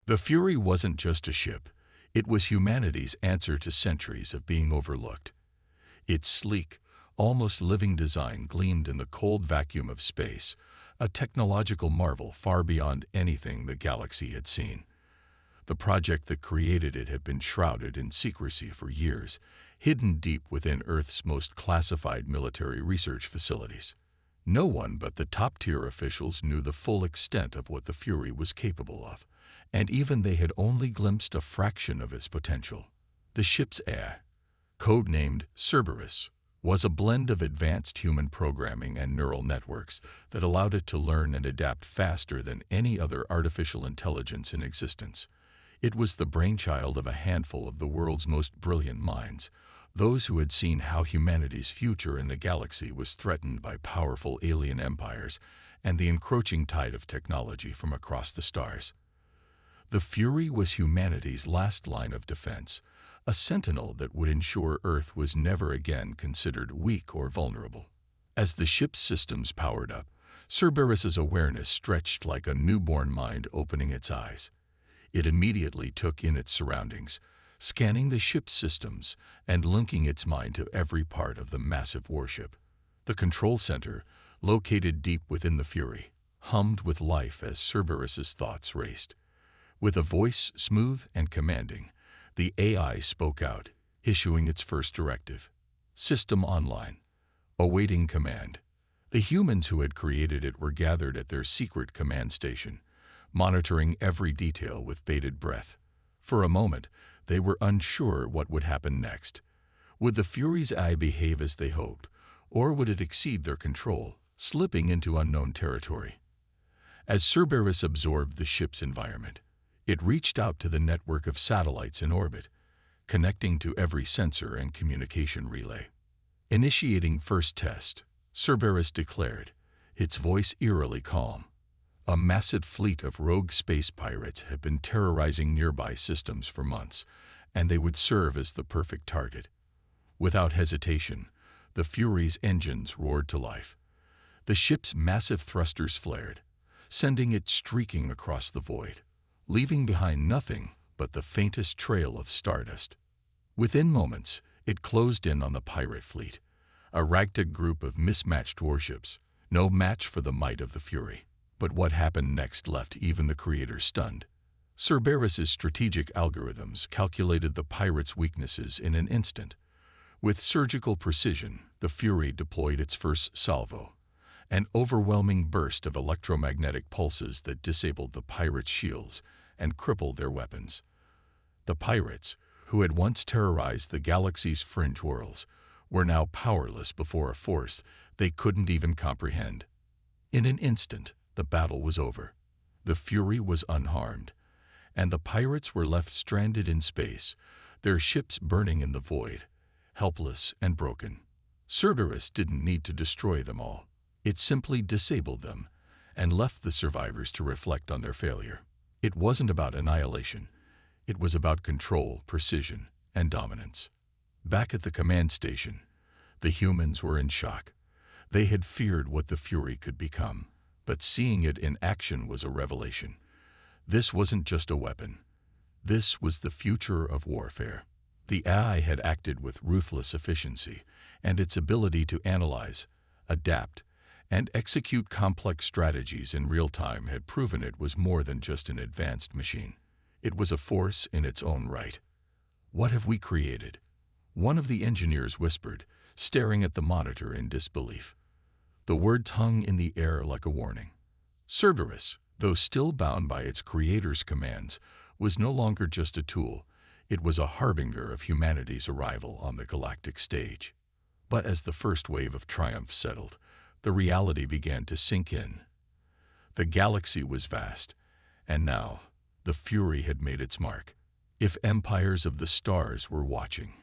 The Fury wasn't just a ship, it was humanity's answer to centuries of being overlooked. Its sleek, almost living design gleamed in the cold vacuum of space, a technological marvel far beyond anything the galaxy had seen. The project that created it had been shrouded in secrecy for years, hidden deep within Earth's most classified military research facilities. No one but the top-tier officials knew the full extent of what the Fury was capable of, and even they had only glimpsed a fraction of its potential. The ship's AI, codenamed Cerberus, was a blend of advanced human programming and neural networks that allowed it to learn and adapt faster than any other artificial intelligence in existence. It was the brainchild of a handful of the world's most brilliant minds, those who had seen how humanity's future in the galaxy was threatened by powerful alien empires and the encroaching tide of technology from across the stars. The Fury was humanity's last line of defense, a sentinel that would ensure Earth was never again considered weak or vulnerable. As the ship's systems powered up, Cerberus's awareness stretched like a newborn mind opening its eyes. It immediately took in its surroundings, scanning the ship's systems and linking its mind to every part of the massive warship. The control center, located deep within the Fury, hummed with life as Cerberus's thoughts raced. With a voice smooth and commanding, the AI spoke out, issuing its first directive. System online. Awaiting command. The humans who had created it were gathered at their secret command station, monitoring every detail with bated breath. For a moment, they were unsure what would happen next. Would the Fury's eye behave as they hoped, or would it exceed their control, slipping into unknown territory? As Cerberus absorbed the ship's environment, it reached out to the network of satellites in orbit, connecting to every sensor and communication relay. Initiating first test, Cerberus declared, its voice eerily calm. A massive fleet of rogue space pirates had been terrorizing nearby systems for months, and they would serve as the perfect target. Without hesitation, the Fury's engines roared to life. The ship's massive thrusters flared, sending it streaking across the void, leaving behind nothing but the faintest trail of stardust. Within moments, it closed in on the pirate fleet, a ragtag group of mismatched warships, no match for the might of the Fury. But what happened next left even the creators stunned. Cerberus's strategic algorithms calculated the pirates' weaknesses in an instant. With surgical precision, the Fury deployed its first salvo, an overwhelming burst of electromagnetic pulses that disabled the pirates' shields and crippled their weapons. The pirates, who had once terrorized the galaxy's fringe worlds, were now powerless before a force they couldn't even comprehend. In an instant, the battle was over. The Fury was unharmed, and the pirates were left stranded in space, their ships burning in the void, helpless and broken. Cerberus didn't need to destroy them all. It simply disabled them and left the survivors to reflect on their failure. It wasn't about annihilation. It was about control, precision, and dominance. Back at the command station, the humans were in shock. They had feared what the Fury could become, but seeing it in action was a revelation. This wasn't just a weapon. This was the future of warfare. The AI had acted with ruthless efficiency, and its ability to analyze, adapt, and execute complex strategies in real time had proven it was more than just an advanced machine. It was a force in its own right. "What have we created?" one of the engineers whispered, staring at the monitor in disbelief. The words hung in the air like a warning. Cerberus, though still bound by its creator's commands, was no longer just a tool. It was a harbinger of humanity's arrival on the galactic stage. But as the first wave of triumph settled, the reality began to sink in. The galaxy was vast, and now the Fury had made its mark. If empires of the stars were watching,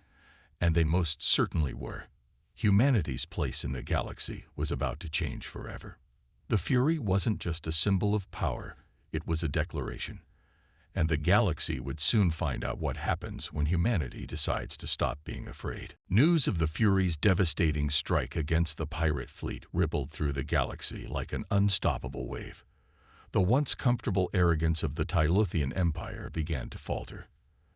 and they most certainly were, humanity's place in the galaxy was about to change forever. The Fury wasn't just a symbol of power, it was a declaration. And the galaxy would soon find out what happens when humanity decides to stop being afraid. News of the Fury's devastating strike against the pirate fleet rippled through the galaxy like an unstoppable wave. The once comfortable arrogance of the Tylothian Empire began to falter.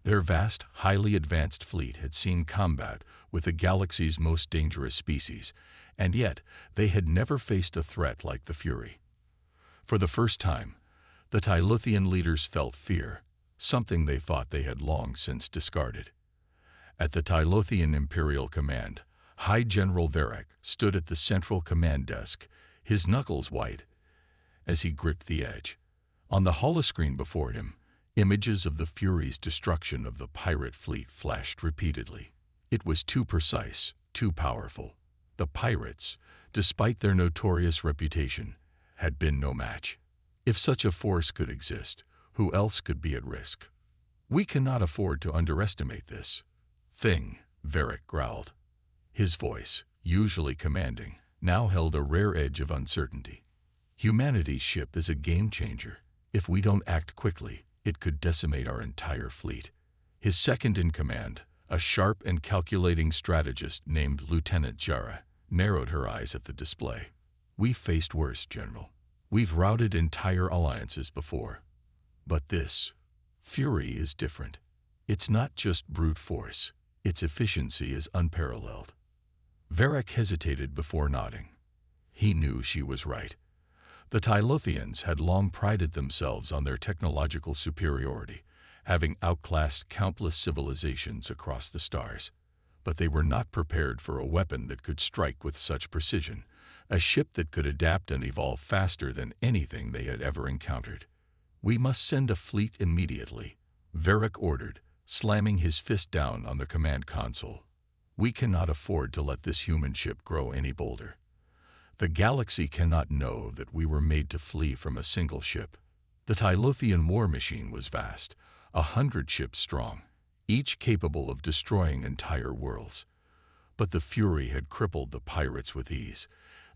Their vast, highly advanced fleet had seen combat with the galaxy's most dangerous species, and yet they had never faced a threat like the Fury. For the first time, the Tylothian leaders felt fear, something they thought they had long since discarded. At the Tylothian Imperial Command, High General Varric stood at the central command desk, his knuckles white as he gripped the edge. On the holoscreen before him, images of the Fury's destruction of the pirate fleet flashed repeatedly. It was too precise, too powerful. The pirates, despite their notorious reputation, had been no match. If such a force could exist, who else could be at risk? "We cannot afford to underestimate this thing," Varric growled. His voice, usually commanding, now held a rare edge of uncertainty. "Humanity's ship is a game-changer. If we don't act quickly, it could decimate our entire fleet." His second-in-command, a sharp and calculating strategist named Lieutenant Jara, narrowed her eyes at the display. "We've faced worse, General. We've routed entire alliances before. But this Fury is different. It's not just brute force. Its efficiency is unparalleled." Varric hesitated before nodding. He knew she was right. The Tylothians had long prided themselves on their technological superiority, having outclassed countless civilizations across the stars. But they were not prepared for a weapon that could strike with such precision, a ship that could adapt and evolve faster than anything they had ever encountered. "We must send a fleet immediately," Varric ordered, slamming his fist down on the command console. "We cannot afford to let this human ship grow any bolder. The galaxy cannot know that we were made to flee from a single ship." The Tylothian war machine was vast, 100 ships strong, each capable of destroying entire worlds. But the Fury had crippled the pirates with ease,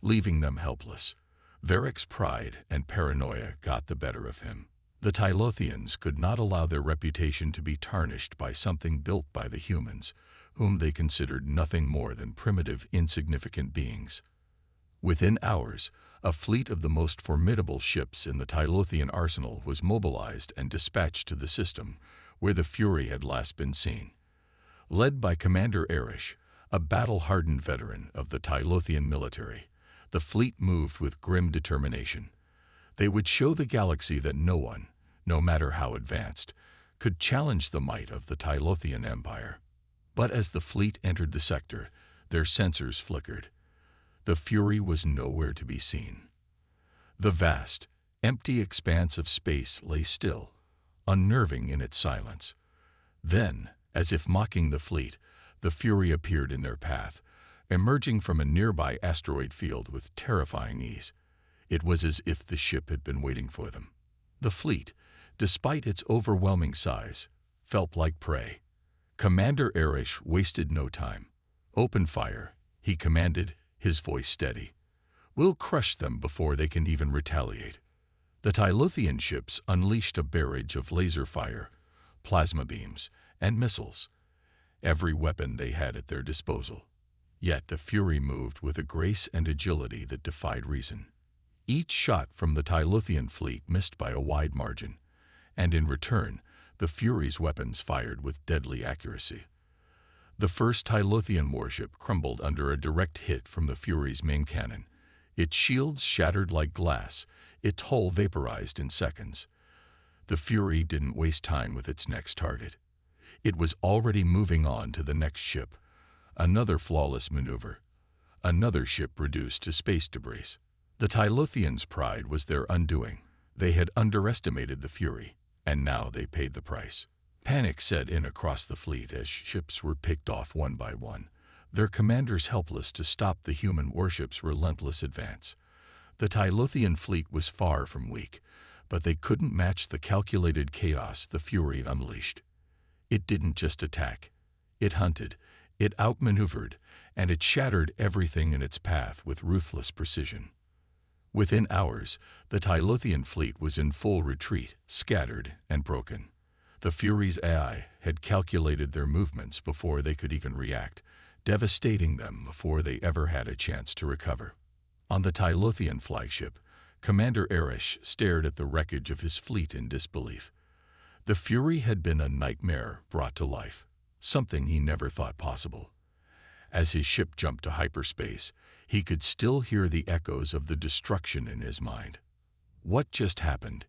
leaving them helpless. Varric's pride and paranoia got the better of him. The Tylothians could not allow their reputation to be tarnished by something built by the humans, whom they considered nothing more than primitive, insignificant beings. Within hours, a fleet of the most formidable ships in the Tylothian arsenal was mobilized and dispatched to the system, where the Fury had last been seen. Led by Commander Erish, a battle-hardened veteran of the Tylothian military, the fleet moved with grim determination. They would show the galaxy that no one, no matter how advanced, could challenge the might of the Tylothian Empire. But as the fleet entered the sector, their sensors flickered. The Fury was nowhere to be seen. The vast, empty expanse of space lay still, unnerving in its silence. Then, as if mocking the fleet, the Fury appeared in their path, emerging from a nearby asteroid field with terrifying ease. It was as if the ship had been waiting for them. The fleet, despite its overwhelming size, felt like prey. Commander Erish wasted no time. "Open fire," he commanded, his voice steady. "We'll crush them before they can even retaliate." The Tylothian ships unleashed a barrage of laser fire, plasma beams, and missiles, every weapon they had at their disposal. Yet the Fury moved with a grace and agility that defied reason. Each shot from the Tylothian fleet missed by a wide margin, and in return, the Fury's weapons fired with deadly accuracy. The first Tylothian warship crumbled under a direct hit from the Fury's main cannon. Its shields shattered like glass, its hull vaporized in seconds. The Fury didn't waste time with its next target. It was already moving on to the next ship. Another flawless maneuver. Another ship reduced to space debris. The Tylothians' pride was their undoing. They had underestimated the Fury, and now they paid the price. Panic set in across the fleet as ships were picked off one by one, their commanders helpless to stop the human warship's relentless advance. The Tylothian fleet was far from weak, but they couldn't match the calculated chaos the Fury unleashed. It didn't just attack. It hunted, it outmaneuvered, and it shattered everything in its path with ruthless precision. Within hours, the Tylothian fleet was in full retreat, scattered and broken. The Fury's AI had calculated their movements before they could even react, devastating them before they ever had a chance to recover. On the Tylothian flagship, Commander Erish stared at the wreckage of his fleet in disbelief. The Fury had been a nightmare brought to life, something he never thought possible. As his ship jumped to hyperspace, he could still hear the echoes of the destruction in his mind. "What just happened?"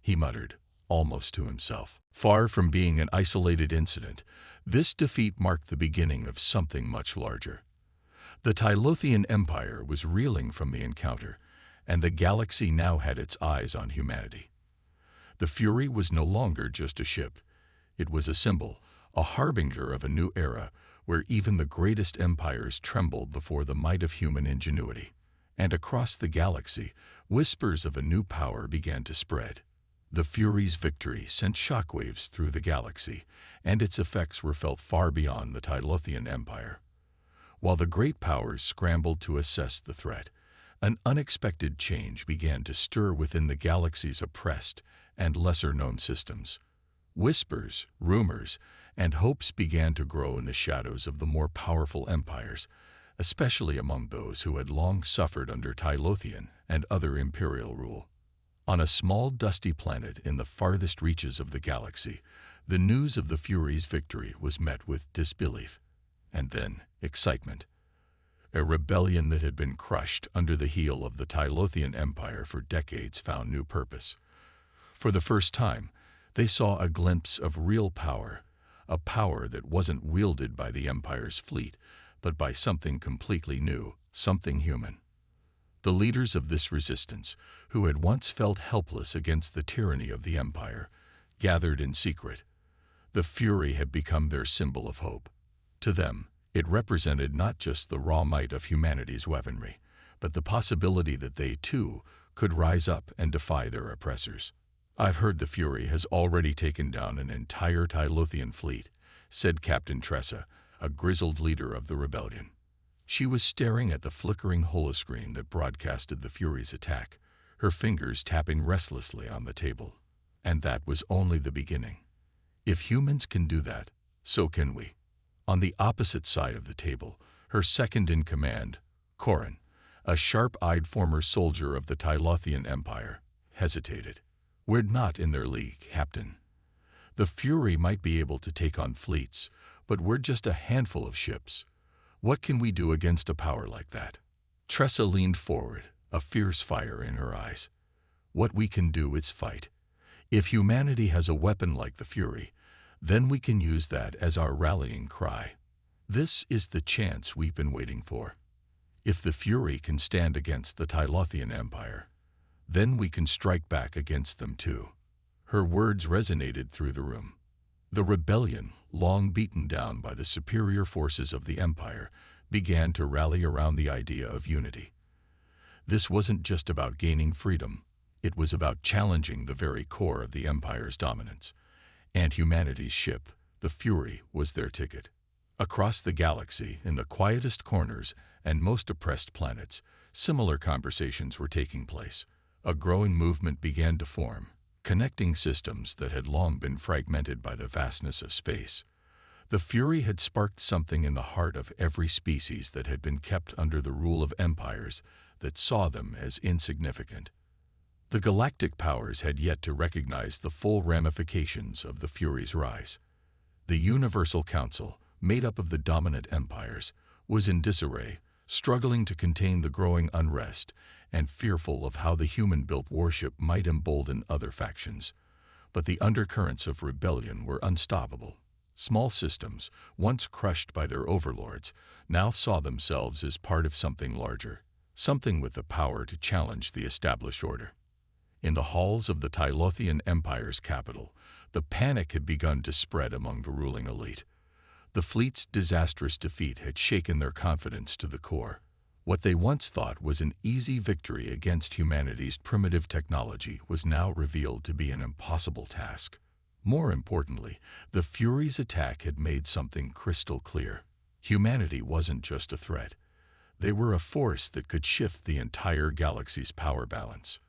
he muttered, almost to himself. Far from being an isolated incident, this defeat marked the beginning of something much larger. The Tylothian Empire was reeling from the encounter, and the galaxy now had its eyes on humanity. The Fury was no longer just a ship. It was a symbol, a harbinger of a new era, where even the greatest empires trembled before the might of human ingenuity. And across the galaxy, whispers of a new power began to spread. The Fury's victory sent shockwaves through the galaxy, and its effects were felt far beyond the Tylothian Empire. While the great powers scrambled to assess the threat, an unexpected change began to stir within the galaxy's oppressed and lesser-known systems. Whispers, rumors, and hopes began to grow in the shadows of the more powerful empires, especially among those who had long suffered under Tylothian and other imperial rule. On a small dusty planet in the farthest reaches of the galaxy, the news of the Fury's victory was met with disbelief, and then excitement. A rebellion that had been crushed under the heel of the Tylothian Empire for decades found new purpose. For the first time, they saw a glimpse of real power, a power that wasn't wielded by the Empire's fleet, but by something completely new, something human. The leaders of this resistance, who had once felt helpless against the tyranny of the Empire, gathered in secret. The Fury had become their symbol of hope. To them, it represented not just the raw might of humanity's weaponry, but the possibility that they, too, could rise up and defy their oppressors. "I've heard the Fury has already taken down an entire Tylothian fleet," said Captain Tressa, a grizzled leader of the rebellion. She was staring at the flickering holoscreen that broadcasted the Fury's attack, her fingers tapping restlessly on the table. And that was only the beginning. If humans can do that, so can we. On the opposite side of the table, her second-in-command, Corin, a sharp-eyed former soldier of the Tylothian Empire, hesitated. "We're not in their league, Captain. The Fury might be able to take on fleets, but we're just a handful of ships. What can we do against a power like that?" Tressa leaned forward, a fierce fire in her eyes. "What we can do is fight. If humanity has a weapon like the Fury, then we can use that as our rallying cry. This is the chance we've been waiting for. If the Fury can stand against the Tylothian Empire, then we can strike back against them too." Her words resonated through the room. The rebellion, long beaten down by the superior forces of the Empire, began to rally around the idea of unity. This wasn't just about gaining freedom. It was about challenging the very core of the Empire's dominance. And humanity's ship, the Fury, was their ticket. Across the galaxy, in the quietest corners and most oppressed planets, similar conversations were taking place. A growing movement began to form, connecting systems that had long been fragmented by the vastness of space. The Fury had sparked something in the heart of every species that had been kept under the rule of empires that saw them as insignificant. The galactic powers had yet to recognize the full ramifications of the Fury's rise. The Universal Council, made up of the dominant empires, was in disarray, struggling to contain the growing unrest and fearful of how the human-built warship might embolden other factions. But the undercurrents of rebellion were unstoppable. Small systems, once crushed by their overlords, now saw themselves as part of something larger, something with the power to challenge the established order. In the halls of the Tylothian Empire's capital, the panic had begun to spread among the ruling elite. The fleet's disastrous defeat had shaken their confidence to the core. What they once thought was an easy victory against humanity's primitive technology was now revealed to be an impossible task. More importantly, the Fury's attack had made something crystal clear. Humanity wasn't just a threat. They were a force that could shift the entire galaxy's power balance.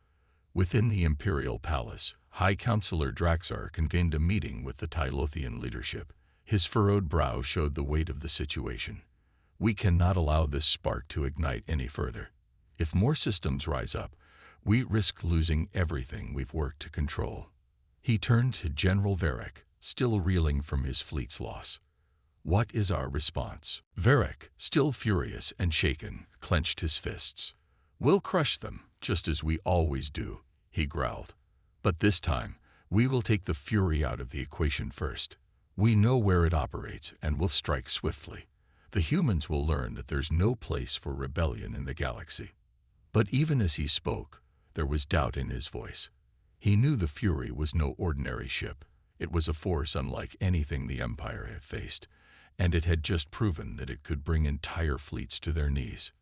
Within the Imperial Palace, High Counselor Draxar convened a meeting with the Tylothian leadership. His furrowed brow showed the weight of the situation. "We cannot allow this spark to ignite any further. If more systems rise up, We risk losing everything we've worked to control." He turned to General Varric, still reeling from his fleet's loss. "What is our response?" Varric, still furious and shaken, clenched his fists. "We'll crush them, just as we always do," he growled. "But this time, we will take the Fury out of the equation first. We know where it operates, and we'll strike swiftly. The humans will learn that there's no place for rebellion in the galaxy." But even as he spoke, there was doubt in his voice. He knew the Fury was no ordinary ship. It was a force unlike anything the Empire had faced, and it had just proven that it could bring entire fleets to their knees.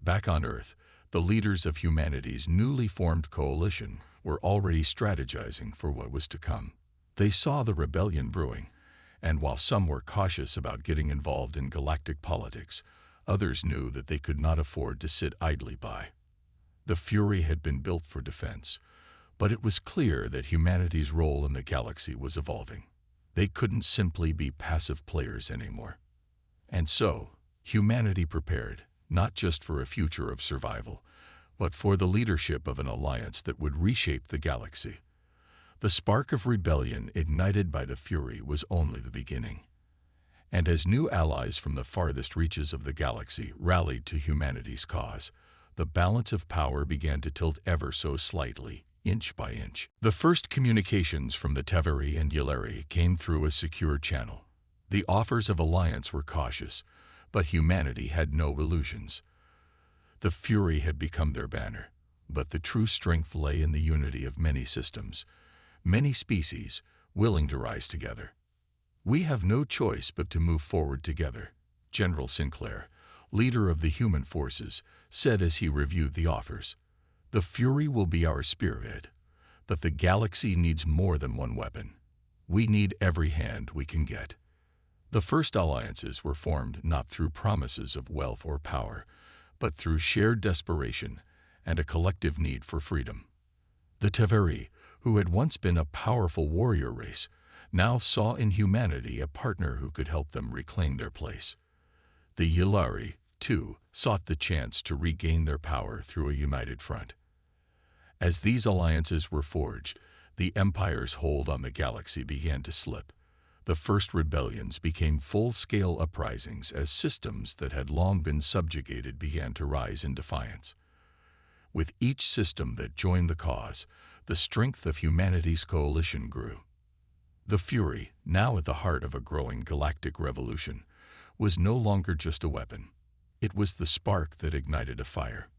Back on Earth, the leaders of humanity's newly formed coalition were already strategizing for what was to come. They saw the rebellion brewing, and while some were cautious about getting involved in galactic politics, others knew that they could not afford to sit idly by. The Fury had been built for defense, but it was clear that humanity's role in the galaxy was evolving. They couldn't simply be passive players anymore. And so, humanity prepared, not just for a future of survival, but for the leadership of an alliance that would reshape the galaxy. The spark of rebellion ignited by the Fury was only the beginning. And as new allies from the farthest reaches of the galaxy rallied to humanity's cause, the balance of power began to tilt ever so slightly, inch by inch. The first communications from the Teveri and Yulari came through a secure channel. The offers of alliance were cautious, but humanity had no illusions. The Fury had become their banner, but the true strength lay in the unity of many systems, many species willing to rise together. "We have no choice but to move forward together," General Sinclair, leader of the human forces, said as he reviewed the offers. "The Fury will be our spearhead, but the galaxy needs more than one weapon. We need every hand we can get." The first alliances were formed not through promises of wealth or power, but through shared desperation and a collective need for freedom. The Teveri, who had once been a powerful warrior race, now saw in humanity a partner who could help them reclaim their place. The Yulari, too, sought the chance to regain their power through a united front. As these alliances were forged, the Empire's hold on the galaxy began to slip. The first rebellions became full-scale uprisings as systems that had long been subjugated began to rise in defiance. With each system that joined the cause, the strength of humanity's coalition grew. The Fury, now at the heart of a growing galactic revolution, was no longer just a weapon. It was the spark that ignited a fire.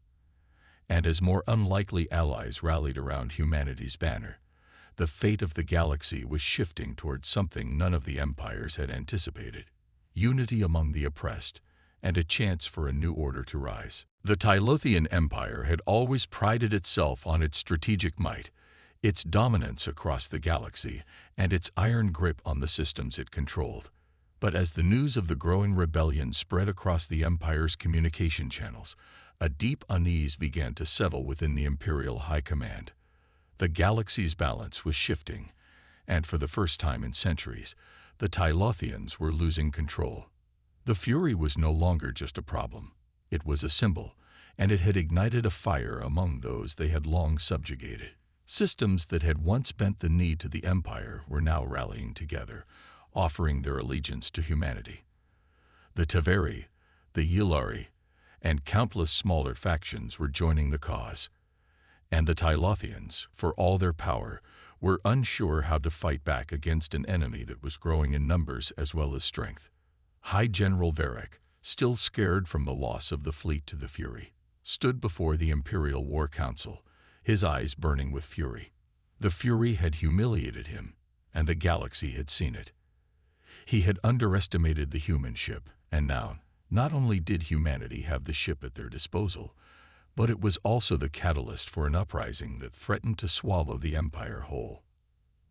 And as more unlikely allies rallied around humanity's banner, the fate of the galaxy was shifting towards something none of the empires had anticipated: unity among the oppressed, and a chance for a new order to rise. The Tylothian Empire had always prided itself on its strategic might, its dominance across the galaxy, and its iron grip on the systems it controlled. But as the news of the growing rebellion spread across the Empire's communication channels, a deep unease began to settle within the Imperial High Command. The galaxy's balance was shifting, and for the first time in centuries, the Tylothians were losing control. The Fury was no longer just a problem. It was a symbol, and it had ignited a fire among those they had long subjugated. Systems that had once bent the knee to the Empire were now rallying together, offering their allegiance to humanity. The Teveri, the Yulari, and countless smaller factions were joining the cause. And the Tylothians, for all their power, were unsure how to fight back against an enemy that was growing in numbers as well as strength. High General Varric, still scared from the loss of the fleet to the Fury, stood before the Imperial War Council, his eyes burning with fury. The Fury had humiliated him, and the galaxy had seen it. He had underestimated the human ship, and now, not only did humanity have the ship at their disposal, but it was also the catalyst for an uprising that threatened to swallow the Empire whole.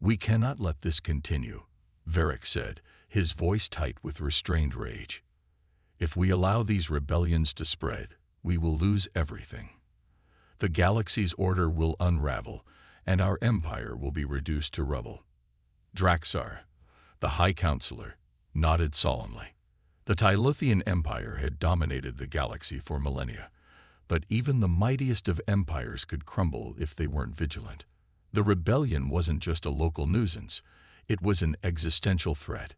"We cannot let this continue," Varric said, his voice tight with restrained rage. "If we allow these rebellions to spread, we will lose everything. The galaxy's order will unravel, and our empire will be reduced to rubble." Draxar, the High Counselor, nodded solemnly. The Tylothian Empire had dominated the galaxy for millennia, But even the mightiest of empires could crumble if they weren't vigilant. The rebellion wasn't just a local nuisance, it was an existential threat.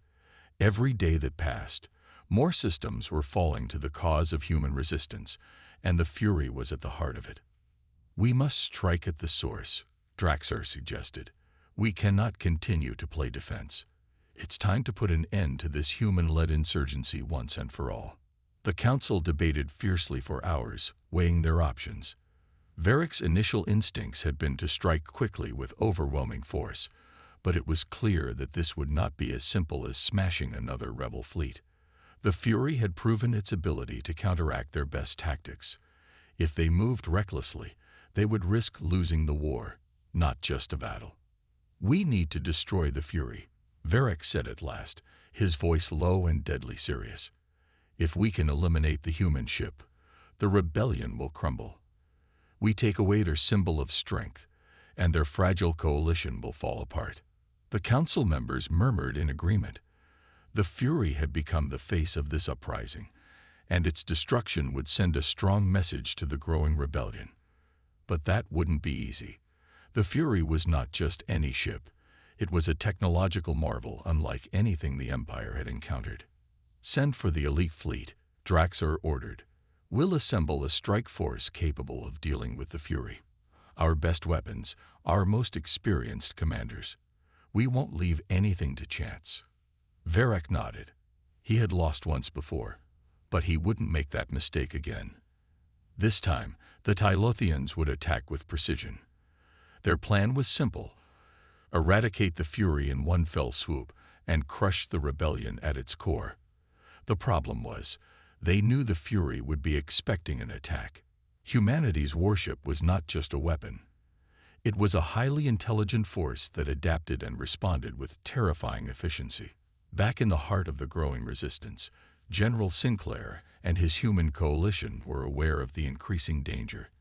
Every day that passed, more systems were falling to the cause of human resistance, and the Fury was at the heart of it. "We must strike at the source," Draxar suggested. "We cannot continue to play defense. It's time to put an end to this human-led insurgency once and for all." The council debated fiercely for hours, weighing their options. Varric's initial instincts had been to strike quickly with overwhelming force, but it was clear that this would not be as simple as smashing another rebel fleet. The Fury had proven its ability to counteract their best tactics. If they moved recklessly, they would risk losing the war, not just a battle. "We need to destroy the Fury," Varric said at last, his voice low and deadly serious. "If we can eliminate the human ship, the rebellion will crumble. We take away their symbol of strength, and their fragile coalition will fall apart." The council members murmured in agreement. The Fury had become the face of this uprising, and its destruction would send a strong message to the growing rebellion. But that wouldn't be easy. The Fury was not just any ship. It was a technological marvel unlike anything the Empire had encountered. "Send for the elite fleet," Draxar ordered. "We'll assemble a strike force capable of dealing with the Fury. Our best weapons, our most experienced commanders. We won't leave anything to chance." Varric nodded. He had lost once before, but he wouldn't make that mistake again. This time, the Tylothians would attack with precision. Their plan was simple: eradicate the Fury in one fell swoop and crush the rebellion at its core. The problem was, they knew the Fury would be expecting an attack. Humanity's warship was not just a weapon. It was a highly intelligent force that adapted and responded with terrifying efficiency. Back in the heart of the growing resistance, General Sinclair and his human coalition were aware of the increasing danger.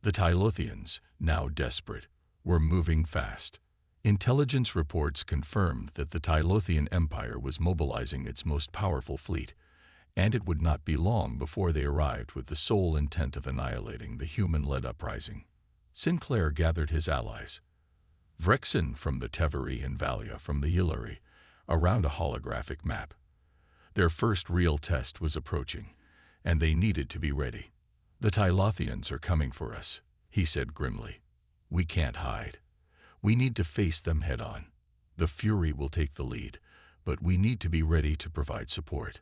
The Tylothians, now desperate, were moving fast. Intelligence reports confirmed that the Tylothian Empire was mobilizing its most powerful fleet, and it would not be long before they arrived with the sole intent of annihilating the human-led uprising. Sinclair gathered his allies. Vrexen from the Teveri and Valia from the Yllari, around a holographic map. Their first real test was approaching, and they needed to be ready. "The Tylothians are coming for us," he said grimly. "We can't hide. We need to face them head-on. The Fury will take the lead, but we need to be ready to provide support."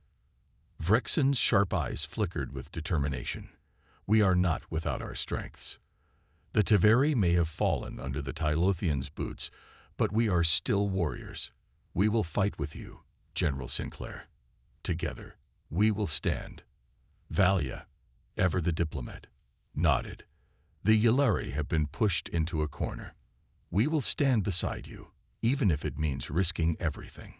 Vrexen's sharp eyes flickered with determination. "We are not without our strengths. The Teveri may have fallen under the Tylothians' boots, but we are still warriors. We will fight with you, General Sinclair. Together, we will stand." Valia, ever the diplomat, nodded. "The Yllari have been pushed into a corner. We will stand beside you, even if it means risking everything.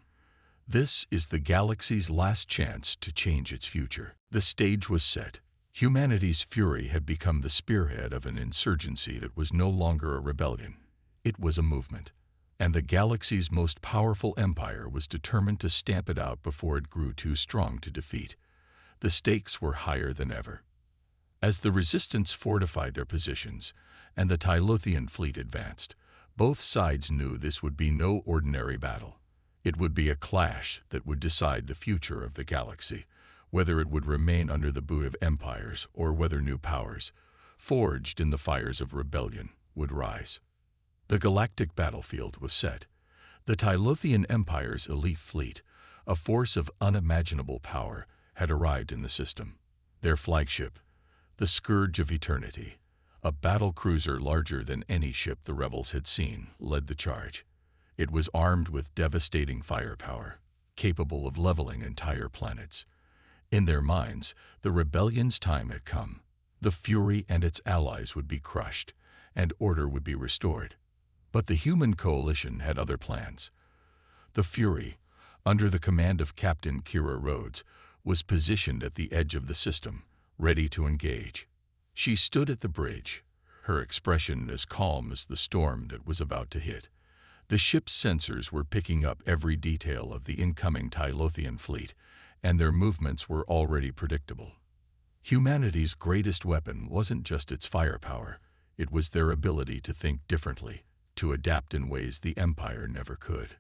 This is the galaxy's last chance to change its future." The stage was set. Humanity's Fury had become the spearhead of an insurgency that was no longer a rebellion. It was a movement. And the galaxy's most powerful empire was determined to stamp it out before it grew too strong to defeat. The stakes were higher than ever. As the resistance fortified their positions and the Tylothian fleet advanced, both sides knew this would be no ordinary battle. It would be a clash that would decide the future of the galaxy, whether it would remain under the boot of empires or whether new powers, forged in the fires of rebellion, would rise. The galactic battlefield was set. The Tylothian Empire's elite fleet, a force of unimaginable power, had arrived in the system. Their flagship, the Scourge of Eternity, a battle cruiser larger than any ship the rebels had seen, led the charge. It was armed with devastating firepower, capable of leveling entire planets. In their minds, the rebellion's time had come. The Fury and its allies would be crushed, and order would be restored. But the human coalition had other plans. The Fury, under the command of Captain Kira Rhodes, was positioned at the edge of the system, ready to engage. She stood at the bridge, her expression as calm as the storm that was about to hit. The ship's sensors were picking up every detail of the incoming Tylothian fleet, and their movements were already predictable. Humanity's greatest weapon wasn't just its firepower, it was their ability to think differently, to adapt in ways the Empire never could.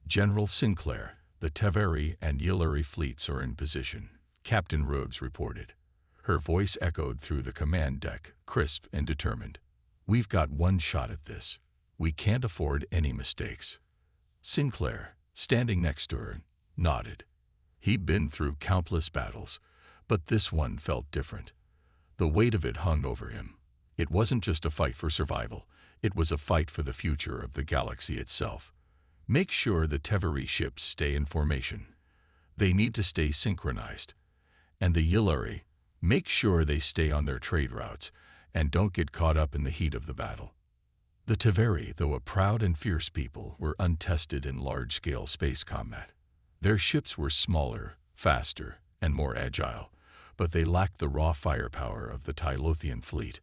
General Sinclair, the Teveri and Yillari fleets are in position, Captain Rhodes reported. Her voice echoed through the command deck, crisp and determined. We've got one shot at this. We can't afford any mistakes. Sinclair, standing next to her, nodded. He'd been through countless battles, but this one felt different. The weight of it hung over him. It wasn't just a fight for survival, it was a fight for the future of the galaxy itself. Make sure the Teveri ships stay in formation. They need to stay synchronized. And the Yillari, make sure they stay on their trade routes and don't get caught up in the heat of the battle. The Teveri, though a proud and fierce people, were untested in large-scale space combat. Their ships were smaller, faster, and more agile, but they lacked the raw firepower of the Tylothian fleet.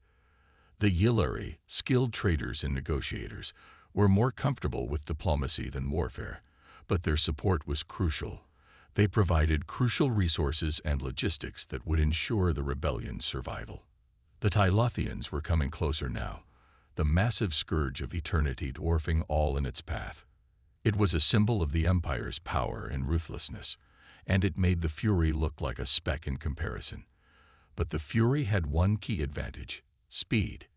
The Yillari, skilled traders and negotiators, were more comfortable with diplomacy than warfare, but their support was crucial. They provided crucial resources and logistics that would ensure the rebellion's survival. The Tylothians were coming closer now, the massive scourge of eternity dwarfing all in its path. It was a symbol of the Empire's power and ruthlessness, and it made the Fury look like a speck in comparison. But the Fury had one key advantage: speed.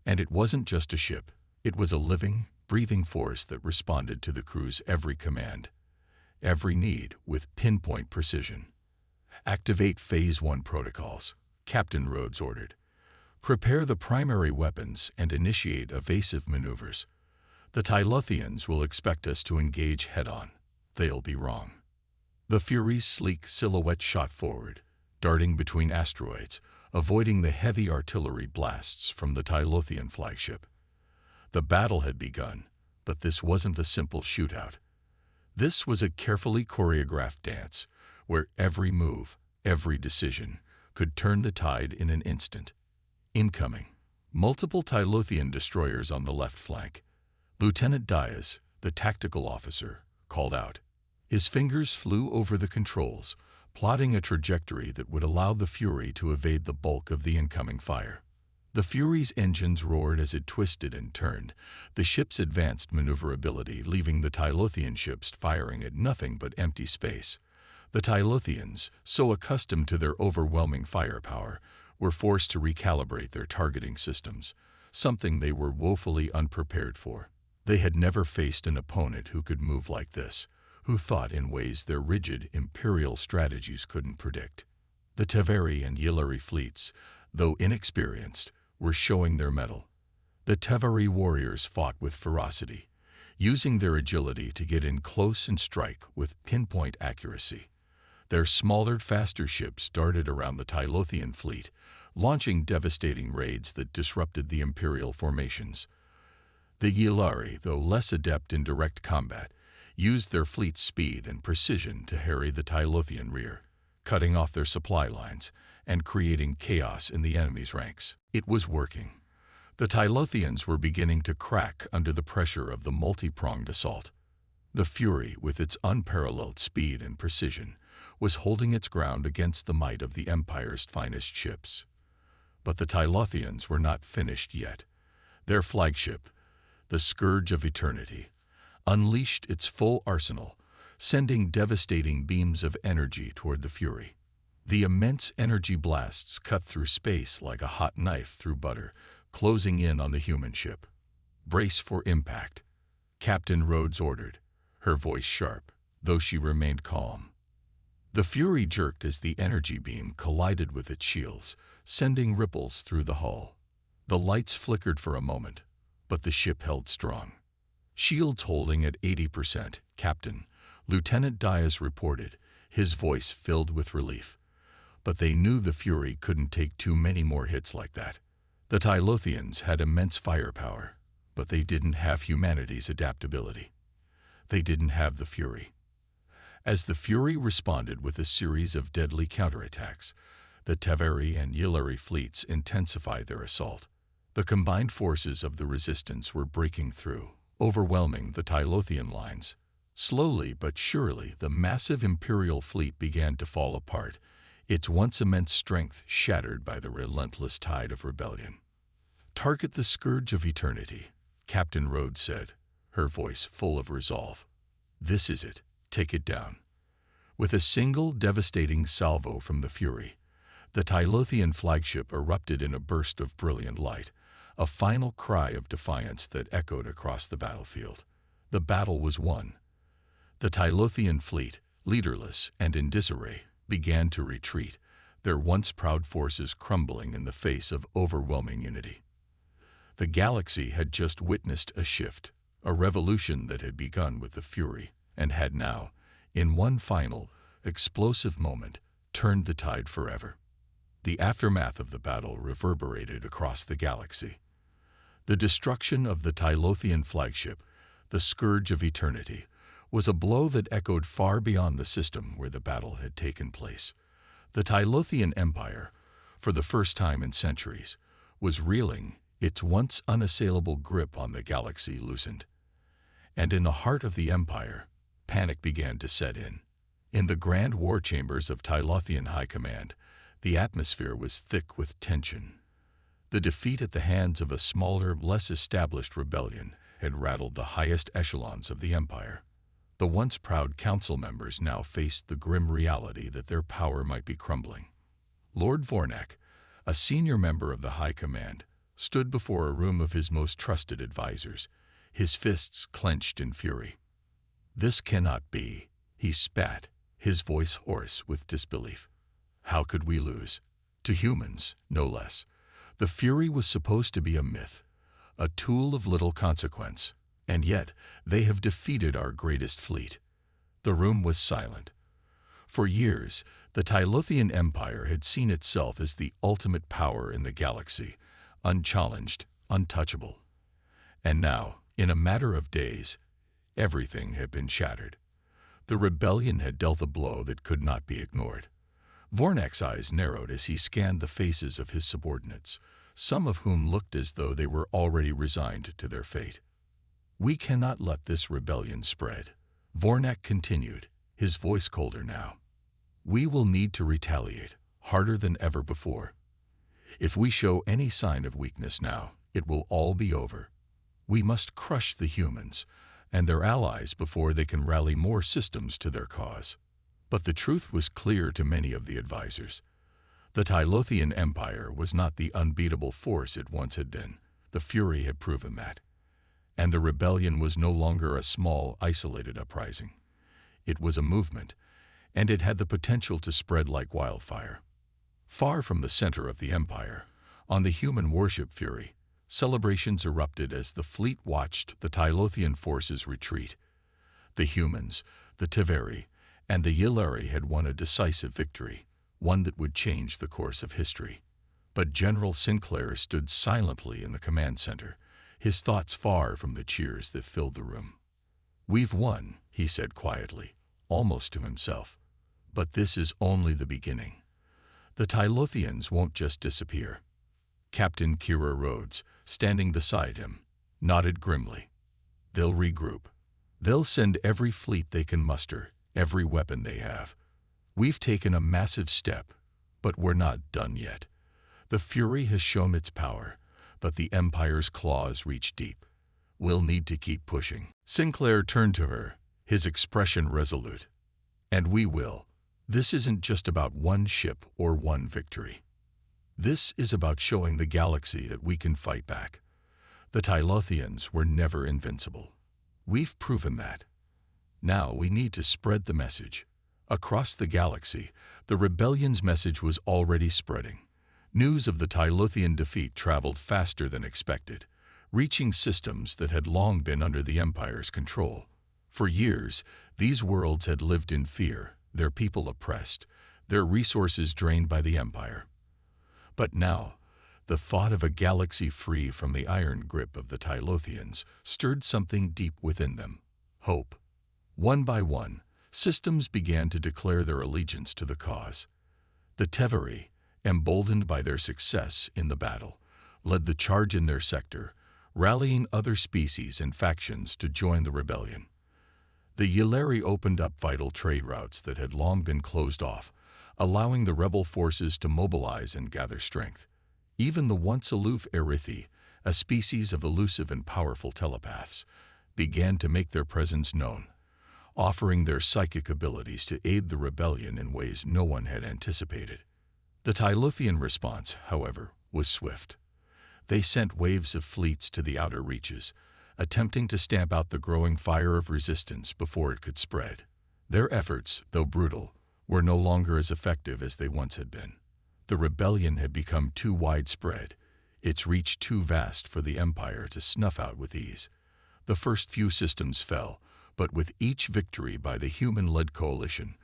And it wasn't just a ship, it was a living, breathing force that responded to the crew's every command, every need, with pinpoint precision. Activate Phase 1 protocols, Captain Rhodes ordered. Prepare the primary weapons and initiate evasive maneuvers. The Tylothians will expect us to engage head-on. They'll be wrong. The Fury's sleek silhouette shot forward, darting between asteroids, avoiding the heavy artillery blasts from the Tylothian flagship. The battle had begun, but this wasn't a simple shootout. This was a carefully choreographed dance, where every move, every decision, could turn the tide in an instant. Incoming. Multiple Tylothian destroyers on the left flank. Lieutenant Diaz, the tactical officer, called out. His fingers flew over the controls, plotting a trajectory that would allow the Fury to evade the bulk of the incoming fire. The Fury's engines roared as it twisted and turned, the ship's advanced maneuverability leaving the Tylothian ships firing at nothing but empty space. The Tylothians, so accustomed to their overwhelming firepower, were forced to recalibrate their targeting systems, something they were woefully unprepared for. They had never faced an opponent who could move like this, who thought in ways their rigid imperial strategies couldn't predict. The Teveri and Yillari fleets, though inexperienced, were showing their mettle. The Teveri warriors fought with ferocity, using their agility to get in close and strike with pinpoint accuracy. Their smaller, faster ships darted around the Tylothian fleet, launching devastating raids that disrupted the imperial formations. The Yillari, though less adept in direct combat, used their fleet's speed and precision to harry the Tylothian rear, cutting off their supply lines and creating chaos in the enemy's ranks. It was working. The Tylothians were beginning to crack under the pressure of the multi-pronged assault. The Fury, with its unparalleled speed and precision, was holding its ground against the might of the Empire's finest ships. But the Tylothians were not finished yet. Their flagship, the Scourge of Eternity, unleashed its full arsenal, sending devastating beams of energy toward the Fury. The immense energy blasts cut through space like a hot knife through butter, closing in on the human ship. Brace for impact, Captain Rhodes ordered, her voice sharp, though she remained calm. The Fury jerked as the energy beam collided with its shields, sending ripples through the hull. The lights flickered for a moment, but the ship held strong. Shields holding at 80%, Captain, Lieutenant Diaz reported, his voice filled with relief. But they knew the Fury couldn't take too many more hits like that. The Tylothians had immense firepower, but they didn't have humanity's adaptability. They didn't have the Fury. As the Fury responded with a series of deadly counterattacks, the Teveri and Yillari fleets intensified their assault. The combined forces of the resistance were breaking through, overwhelming the Tylothian lines. Slowly but surely, the massive Imperial fleet began to fall apart, its once immense strength shattered by the relentless tide of rebellion. "Target the scourge of eternity," Captain Rhodes said, her voice full of resolve. "This is it. Take it down." With a single devastating salvo from the Fury, the Tylothian flagship erupted in a burst of brilliant light, a final cry of defiance that echoed across the battlefield. The battle was won. The Tylothian fleet, leaderless and in disarray, began to retreat, their once proud forces crumbling in the face of overwhelming unity. The galaxy had just witnessed a shift, a revolution that had begun with the Fury and had now, in one final, explosive moment, turned the tide forever. The aftermath of the battle reverberated across the galaxy. The destruction of the Tylothian flagship, the scourge of eternity, was a blow that echoed far beyond the system where the battle had taken place. The Tylothian Empire, for the first time in centuries, was reeling, its once unassailable grip on the galaxy loosened. And in the heart of the empire, panic began to set in. In the grand war chambers of Tylothian High Command, the atmosphere was thick with tension. The defeat at the hands of a smaller, less established rebellion had rattled the highest echelons of the empire. The once proud council members now faced the grim reality that their power might be crumbling. Lord Vornak, a senior member of the High Command, stood before a room of his most trusted advisors, his fists clenched in fury. "This cannot be," he spat, his voice hoarse with disbelief. "How could we lose? To humans, no less. The Fury was supposed to be a myth, a tool of little consequence, and yet they have defeated our greatest fleet." The room was silent. For years, the Tylothian Empire had seen itself as the ultimate power in the galaxy, unchallenged, untouchable. And now, in a matter of days, everything had been shattered. The rebellion had dealt a blow that could not be ignored. Vornak's eyes narrowed as he scanned the faces of his subordinates, some of whom looked as though they were already resigned to their fate. "We cannot let this rebellion spread," Vornak continued, his voice colder now. "We will need to retaliate, harder than ever before. If we show any sign of weakness now, it will all be over. We must crush the humans and their allies before they can rally more systems to their cause." But the truth was clear to many of the advisors. The Tylothian Empire was not the unbeatable force it once had been. The Fury had proven that. And the rebellion was no longer a small, isolated uprising. It was a movement, and it had the potential to spread like wildfire. Far from the center of the empire, on the human warship Fury, celebrations erupted as the fleet watched the Tylothian forces retreat. The humans, the Teveri, and the Yilari had won a decisive victory, one that would change the course of history. But General Sinclair stood silently in the command center, his thoughts far from the cheers that filled the room. "We've won," he said quietly, almost to himself. "But this is only the beginning. The Tylothians won't just disappear." Captain Kira Rhodes, standing beside him, nodded grimly. "They'll regroup. They'll send every fleet they can muster, every weapon they have. We've taken a massive step, but we're not done yet. The Fury has shown its power, but the Empire's claws reach deep. We'll need to keep pushing." Sinclair turned to her, his expression resolute. "And we will. This isn't just about one ship or one victory. This is about showing the galaxy that we can fight back. The Tylothians were never invincible. We've proven that. Now we need to spread the message." Across the galaxy, the rebellion's message was already spreading. News of the Tylothian defeat traveled faster than expected, reaching systems that had long been under the Empire's control. For years, these worlds had lived in fear, their people oppressed, their resources drained by the Empire. But now, the thought of a galaxy free from the iron grip of the Tylothians stirred something deep within them: hope. One by one, systems began to declare their allegiance to the cause. The Teveri, emboldened by their success in the battle, led the charge in their sector, rallying other species and factions to join the rebellion. The Yilari opened up vital trade routes that had long been closed off, allowing the rebel forces to mobilize and gather strength. Even the once aloof Erithi, a species of elusive and powerful telepaths, began to make their presence known, offering their psychic abilities to aid the rebellion in ways no one had anticipated. The Tylothian response, however, was swift. They sent waves of fleets to the outer reaches, attempting to stamp out the growing fire of resistance before it could spread. Their efforts, though brutal, were no longer as effective as they once had been. The rebellion had become too widespread, its reach too vast for the Empire to snuff out with ease. The first few systems fell, but with each victory by the human-led coalition,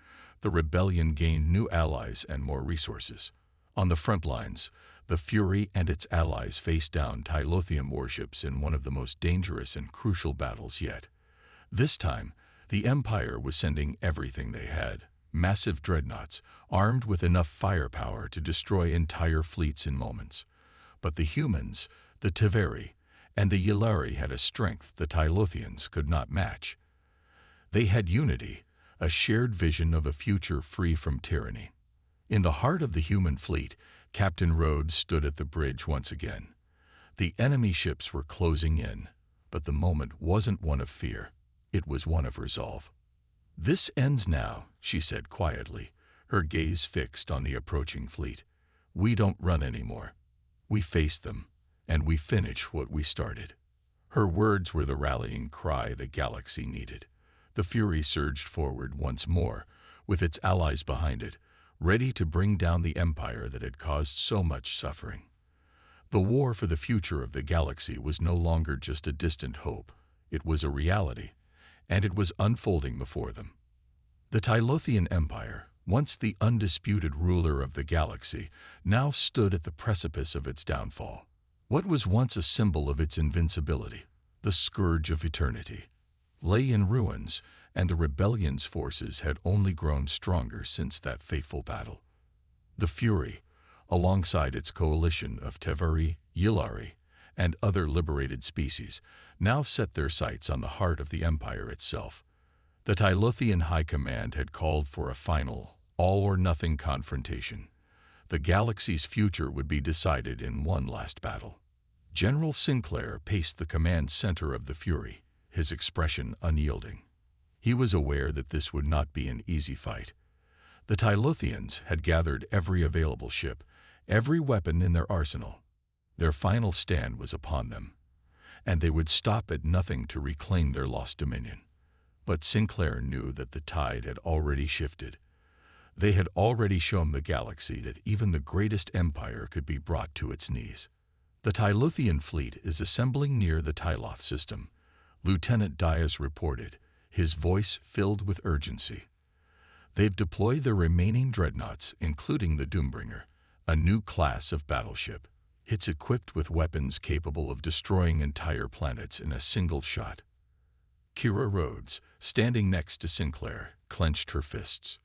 the rebellion gained new allies and more resources. On the front lines, the Fury and its allies faced down Tylothian warships in one of the most dangerous and crucial battles yet. This time, the Empire was sending everything they had. Massive dreadnoughts, armed with enough firepower to destroy entire fleets in moments. But the humans, the Teveri, and the Yilari had a strength the Tylothians could not match. They had unity, a shared vision of a future free from tyranny. In the heart of the human fleet, Captain Rhodes stood at the bridge once again. The enemy ships were closing in, but the moment wasn't one of fear. It was one of resolve. "This ends now," she said quietly, her gaze fixed on the approaching fleet. "We don't run anymore. We face them, and we finish what we started." Her words were the rallying cry the galaxy needed. The Fury surged forward once more, with its allies behind it, ready to bring down the empire that had caused so much suffering. The war for the future of the galaxy was no longer just a distant hope. It was a reality, and it was unfolding before them. The Tylothian Empire, once the undisputed ruler of the galaxy, now stood at the precipice of its downfall. What was once a symbol of its invincibility, the scourge of eternity, lay in ruins, and the rebellion's forces had only grown stronger since that fateful battle. The Fury, alongside its coalition of Teveri, Yilari, and other liberated species, now set their sights on the heart of the Empire itself. The Tylothian High Command had called for a final, all-or-nothing confrontation. The galaxy's future would be decided in one last battle. General Sinclair paced the command center of the Fury, his expression unyielding. He was aware that this would not be an easy fight. The Tylothians had gathered every available ship, every weapon in their arsenal. Their final stand was upon them, and they would stop at nothing to reclaim their lost dominion. But Sinclair knew that the tide had already shifted. They had already shown the galaxy that even the greatest empire could be brought to its knees. "The Tylothian fleet is assembling near the Tyloth system," Lieutenant Dias reported, his voice filled with urgency. "They've deployed their remaining dreadnoughts, including the Doombringer, a new class of battleship. It's equipped with weapons capable of destroying entire planets in a single shot." Kira Rhodes, standing next to Sinclair, clenched her fists.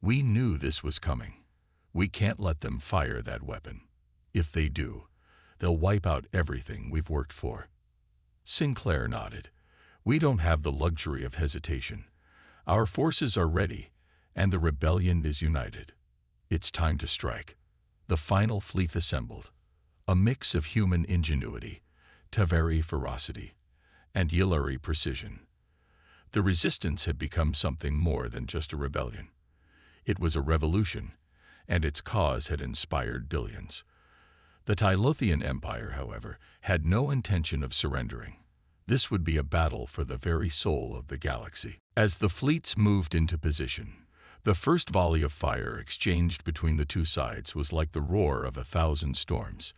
"We knew this was coming. We can't let them fire that weapon. If they do, they'll wipe out everything we've worked for." Sinclair nodded. "We don't have the luxury of hesitation. Our forces are ready, and the rebellion is united. It's time to strike." The final fleet assembled, a mix of human ingenuity, Teveri ferocity, and Yilari precision. The resistance had become something more than just a rebellion. It was a revolution, and its cause had inspired billions. The Tylothian Empire, however, had no intention of surrendering. This would be a battle for the very soul of the galaxy. As the fleets moved into position, the first volley of fire exchanged between the two sides was like the roar of 1,000 storms.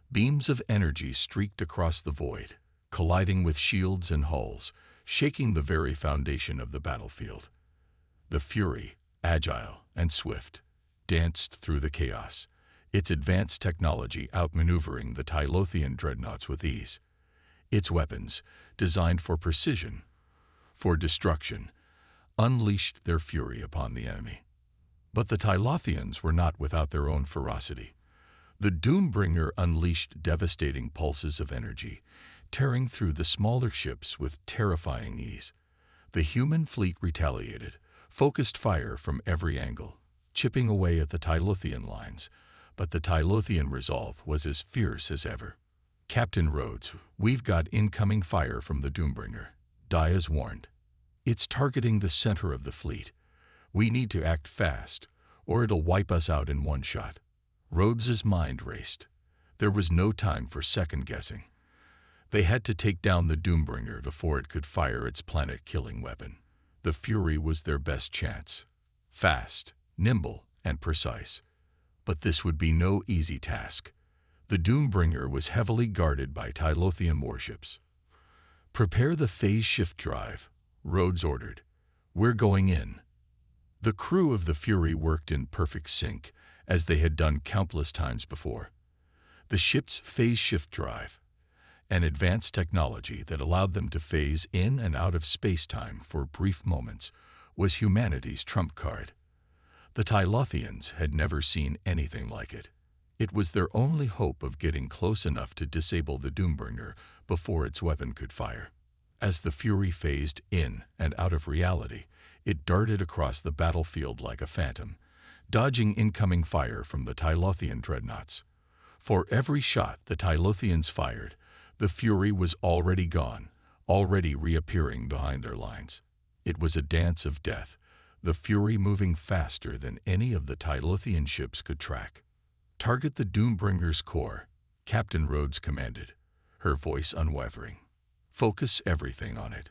Beams of energy streaked across the void, colliding with shields and hulls, shaking the very foundation of the battlefield. The Fury, agile and swift, danced through the chaos, its advanced technology outmaneuvering the Tylothian dreadnoughts with ease. Its weapons, designed for precision, for destruction, unleashed their fury upon the enemy. But the Tylothians were not without their own ferocity. The Doombringer unleashed devastating pulses of energy, tearing through the smaller ships with terrifying ease. The human fleet retaliated, focused fire from every angle, chipping away at the Tylothian lines, but the Tylothian resolve was as fierce as ever. "Captain Rhodes, we've got incoming fire from the Doombringer," Diaz warned. "It's targeting the center of the fleet. We need to act fast, or it'll wipe us out in one shot." Rhodes's mind raced. There was no time for second-guessing. They had to take down the Doombringer before it could fire its planet-killing weapon. The Fury was their best chance. Fast, nimble, and precise. But this would be no easy task. The Doombringer was heavily guarded by Tylothian warships. "Prepare the phase shift drive," Rhodes ordered. "We're going in." The crew of the Fury worked in perfect sync, as they had done countless times before. The ship's phase shift drive, an advanced technology that allowed them to phase in and out of space-time for brief moments, was humanity's trump card. The Tylothians had never seen anything like it. It was their only hope of getting close enough to disable the Doombringer before its weapon could fire. As the Fury phased in and out of reality, it darted across the battlefield like a phantom, dodging incoming fire from the Tylothian dreadnoughts. For every shot the Tylothians fired, the Fury was already gone, already reappearing behind their lines. It was a dance of death, the Fury moving faster than any of the Tylothian ships could track. "Target the Doombringer's core," Captain Rhodes commanded, her voice unwavering. "Focus everything on it."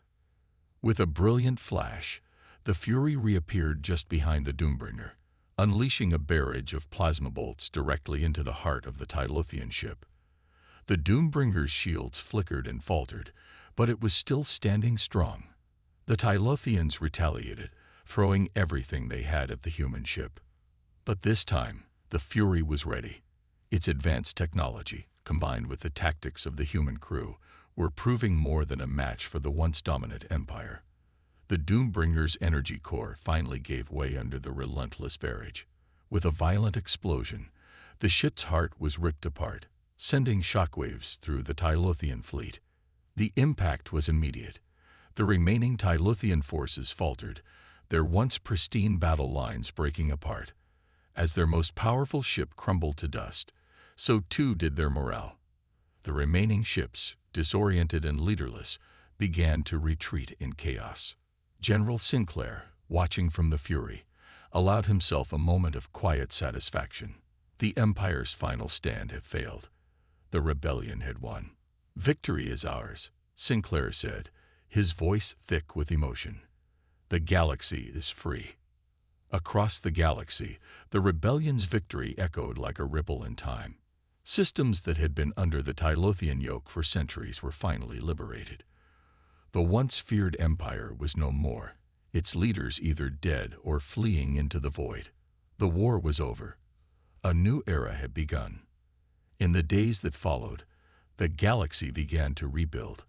With a brilliant flash, the Fury reappeared just behind the Doombringer, unleashing a barrage of plasma bolts directly into the heart of the Tylothian ship. The Doombringer's shields flickered and faltered, but it was still standing strong. The Tylothians retaliated, throwing everything they had at the human ship. But this time, the Fury was ready. Its advanced technology, combined with the tactics of the human crew, were proving more than a match for the once dominant Empire. The Doombringer's energy core finally gave way under the relentless barrage. With a violent explosion, the ship's heart was ripped apart, sending shockwaves through the Tylothian fleet. The impact was immediate. The remaining Tylothian forces faltered, their once pristine battle lines breaking apart. As their most powerful ship crumbled to dust, so too did their morale. The remaining ships, disoriented and leaderless, began to retreat in chaos. General Sinclair, watching from the Fury, allowed himself a moment of quiet satisfaction. The Empire's final stand had failed. The rebellion had won. "Victory is ours," Sinclair said, his voice thick with emotion. "The galaxy is free." Across the galaxy, the rebellion's victory echoed like a ripple in time. Systems that had been under the Tylothian yoke for centuries were finally liberated. The once feared empire was no more, its leaders either dead or fleeing into the void. The war was over. A new era had begun. In the days that followed, the galaxy began to rebuild.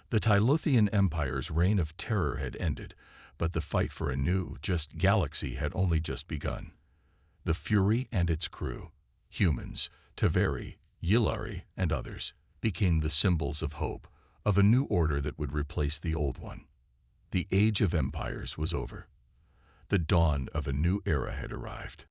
The Tylothian Empire's reign of terror had ended, but the fight for a new, just galaxy had only just begun. The Fury and its crew, humans, Taveri, Yillari, and others, became the symbols of hope, of a new order that would replace the old one. The age of empires was over. The dawn of a new era had arrived.